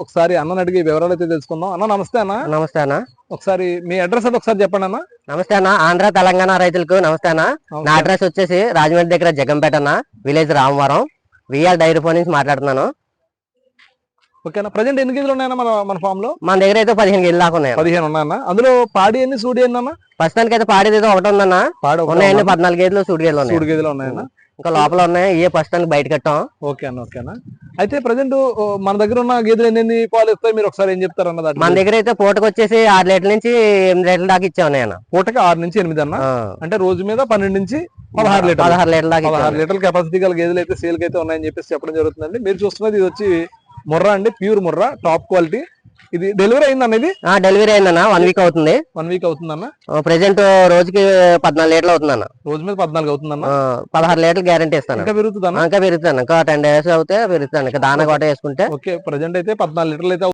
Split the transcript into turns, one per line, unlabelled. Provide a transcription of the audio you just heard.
ఒకసారి అన్న అడిగి వివరాలు అయితే తెలుసుకుందాం. అన్న నమస్తే అన్న.
నమస్తే అన్న.
ఒకసారి మీ అడ్రస్ అయితే ఒకసారి చెప్పండి అన్న.
నమస్తే అన్న. ఆంధ్ర తెలంగాణ రైతులకు నమస్తే అన్న. నా అడ్రస్ వచ్చేసి రాజమండ్రి దగ్గర జగంపేట అన్న, village Ramavaram, VR dairy farm నుంచి మాట్లాడుతున్నాను.
ఓకేనా. ప్రజెంట్ ఎన్ని గేదెలు ఉన్నాయన్న మన ఫామ్ లో?
మన దగ్గర అయితే 15 గేదెలు దాకా ఉన్నాయి.
15 ఉన్నాయన్న. అందులో పాడి ఎన్ని, సూడి ఎన్ని అన్న?
ప్రస్తుతానికి అయితే పాడేది అయితే ఒకటి ఉందన్న. ఉన్నాయండి 14 గేదెలు, సూడి గేదెలు ఉన్నాయి.
సూడి గేదెలు ఉన్నాయన్న.
ఇంకా లోపల ఉన్నాయి, ఏ ప్రస్తుతానికి బయట కట్టాం.
ఓకే అన్న. ఓకేనా. అయితే ప్రజెంట్ మన దగ్గర ఉన్న గేదెలు ఎన్ని పాలు ఇస్తాయి మీరు ఒకసారి ఏం చెప్తారు అన్న?
మన దగ్గర అయితే పూటకు వచ్చేసి 6 లీటర్ల నుంచి 8 లీటర్ల దాకా ఇచ్చే ఉన్నాయన్న.
పూటకి 6 నుంచి 8 అన్న. అంటే రోజు మీద 12 నుంచి 16 లీటర్లు.
16 లీటర్ల దాకా
16 లీటర్ల కెపాసిటీ గల గేదెలు అయితే సేల్ కి అయితే ఉన్నాయని చెప్పేసి చెప్పడం జరుగుతుందండి. మీరు చూస్తున్నది ఇది వచ్చి ముర్రా అండి, ప్యూర్ ముర్రా, టాప్ క్వాలిటీ. ఇది డెలివరీ అయింది అనేది?
డెలివరీ అయిందన్న. 1 వీక్ అవుతుంది.
1 వీక్ అవుతుందన్న.
ప్రెసెంట్ రోజుకి 14 లీటర్లు అవుతుందన్న.
రోజు మీద 14 అవుతుందన్న.
16 లీటర్లు గ్యారంటీ ఇస్తాను.
ఇంకా పెరుగుతుందన్న?
ఇంకా పెరుగుతాను. ఇంకా 10 days అవుతే పెరుగుతాను. ఇంకా దానా కోట వేసుకుంటే.
ఓకే. ప్రెసెంట్ అయితే 14 లీటర్లు అయితే